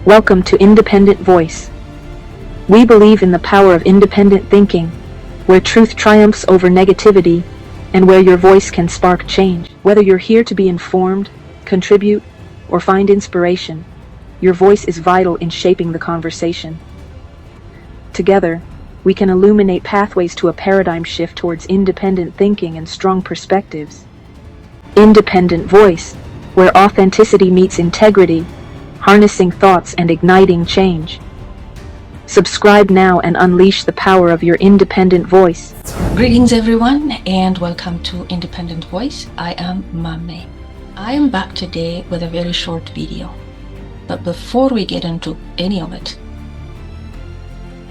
Welcome to Independent Voice. We believe in the power of independent thinking, where truth triumphs over negativity, and where your voice can spark change. Whether you're here to be informed, contribute, or find inspiration, your voice is vital in shaping the conversation. Together, we can illuminate pathways to a paradigm shift towards independent thinking and strong perspectives. Independent Voice, where authenticity meets integrity, harnessing thoughts and igniting change. Subscribe now and unleash the power of your independent voice. Greetings everyone and welcome to Independent Voice. I am Mame. I am back today with a very short video. But before we get into any of it,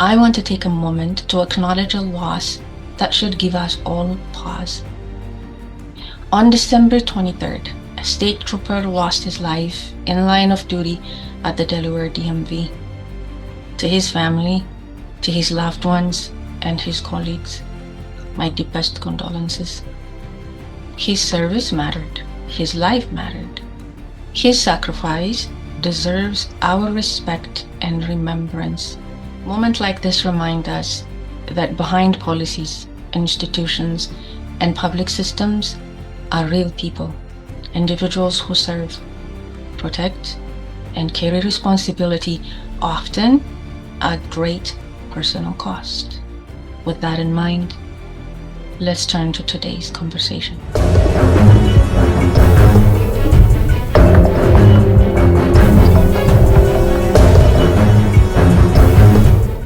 I want to take a moment to acknowledge a loss that should give us all pause. On December 23rd, a state trooper lost his life in line of duty at the Delaware DMV. To his family, to his loved ones, and his colleagues, my deepest condolences. His service mattered. His life mattered. His sacrifice deserves our respect and remembrance. Moments like this remind us that behind policies, institutions, and public systems are real people, individuals who serve, protect, and carry responsibility, often at great personal cost. With that in mind, let's turn to today's conversation.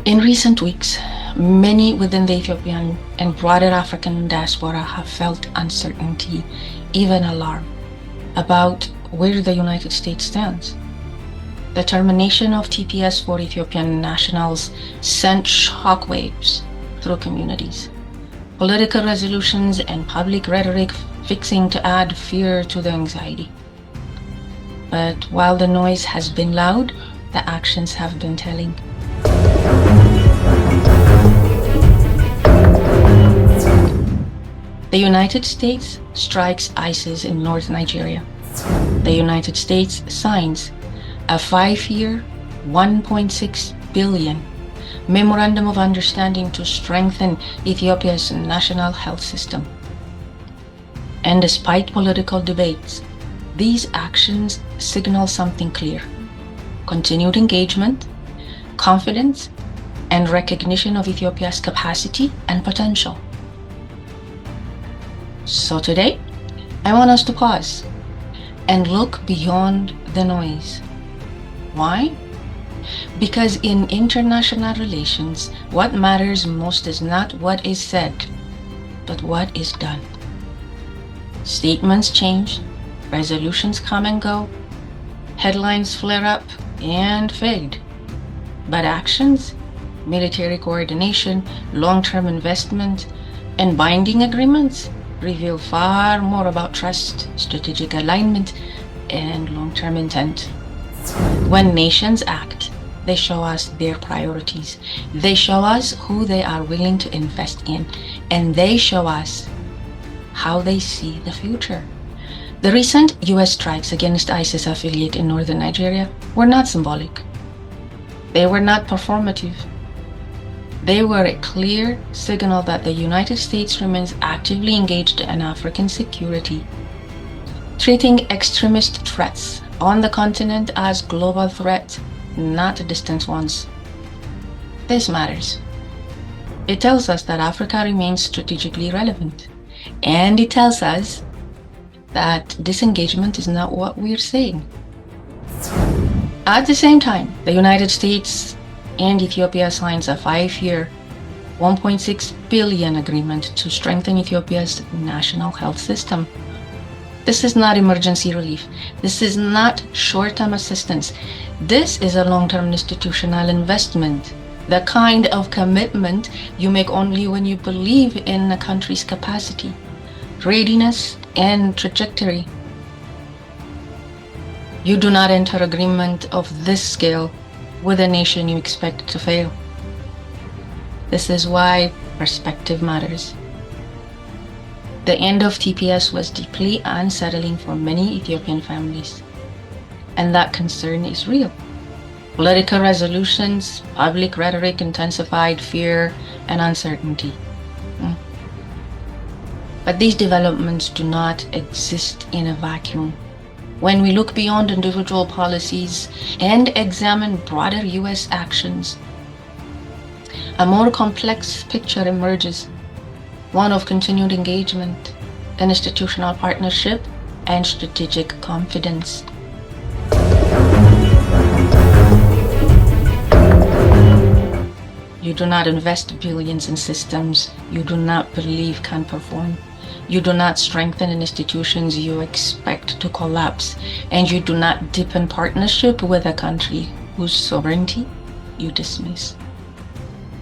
In recent weeks, many within the Ethiopian and broader African diaspora have felt uncertainty, even alarm, about where the United States stands. The termination of TPS for Ethiopian nationals sent shockwaves through communities. Political resolutions and public rhetoric fixing to add fear to the anxiety. But while the noise has been loud, the actions have been telling. The United States strikes ISIS in North Nigeria. The United States signs a 5-year, $1.6 billion Memorandum of Understanding to strengthen Ethiopia's national health system. And despite political debates, these actions signal something clear: continued engagement, confidence, and recognition of Ethiopia's capacity and potential. So today, I want us to pause and look beyond the noise. Why? Because in international relations, what matters most is not what is said, but what is done. Statements change, resolutions come and go, headlines flare up and fade. But actions, military coordination, long-term investment, and binding agreements reveal far more about trust, strategic alignment, and long-term intent. When nations act, they show us their priorities. They show us who they are willing to invest in, and they show us how they see the future. The recent US strikes against ISIS affiliate in northern Nigeria were not symbolic. They were not performative. They were a clear signal that the United States remains actively engaged in African security, treating extremist threats on the continent as global threats, not distant ones. This matters. It tells us that Africa remains strategically relevant, and it tells us that disengagement is not what we're saying. At the same time, the United States and Ethiopia signs a 5-year, $1.6 billion agreement to strengthen Ethiopia's national health system. This is not emergency relief. This is not short-term assistance. This is a long-term institutional investment, the kind of commitment you make only when you believe in a country's capacity, readiness, and trajectory. You do not enter agreement of this scale with a nation you expect to fail. This is why perspective matters. The end of TPS was deeply unsettling for many Ethiopian families, and that concern is real. Political resolutions, public rhetoric intensified fear and uncertainty. But these developments do not exist in a vacuum. When we look beyond individual policies and examine broader US actions, a more complex picture emerges, one of continued engagement, institutional partnership, and strategic confidence. You do not invest billions in systems you do not believe can perform. You do not strengthen institutions you expect to collapse, and you do not deepen partnership with a country whose sovereignty you dismiss.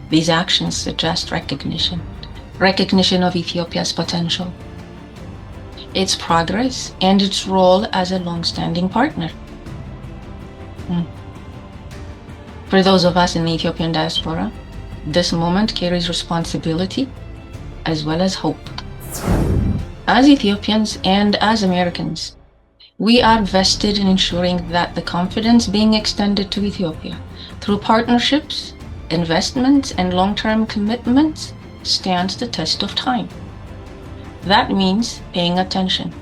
These actions suggest recognition of Ethiopia's potential, its progress, and its role as a long-standing partner. For those of us in the Ethiopian diaspora, this moment carries responsibility as well as hope. As Ethiopians and as Americans, we are vested in ensuring that the confidence being extended to Ethiopia through partnerships, investments, and long-term commitments stands the test of time. That means paying attention.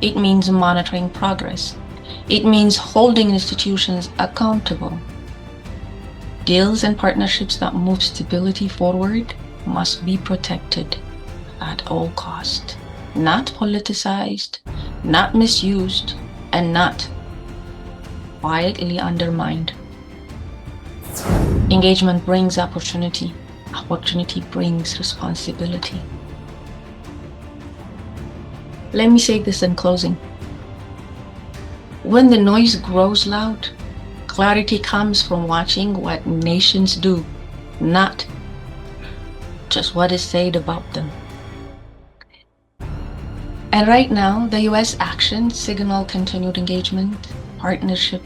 It means monitoring progress. It means holding institutions accountable. Deals and partnerships that move stability forward must be protected at all cost, not politicized, not misused, and not quietly undermined. Engagement brings opportunity. Opportunity brings responsibility. Let me say this in closing. When the noise grows loud, clarity comes from watching what nations do, not just what is said about them. And right now, the US actions signal continued engagement, partnership,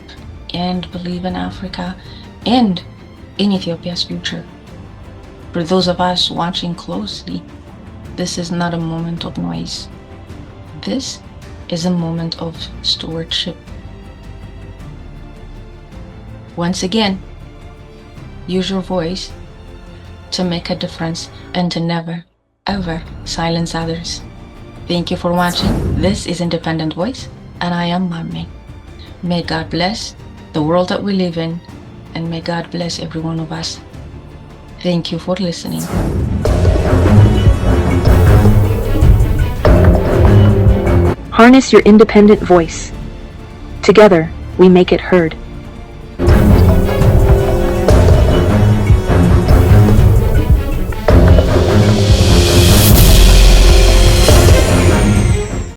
and belief in Africa and in Ethiopia's future. For those of us watching closely, this is not a moment of noise. This is a moment of stewardship. Once again, use your voice to make a difference and to never, ever silence others. Thank you for watching. This is Independent Voice, and I am Mami. May God bless the world that we live in, and may God bless every one of us. Thank you for listening. Harness your independent voice. Together, we make it heard.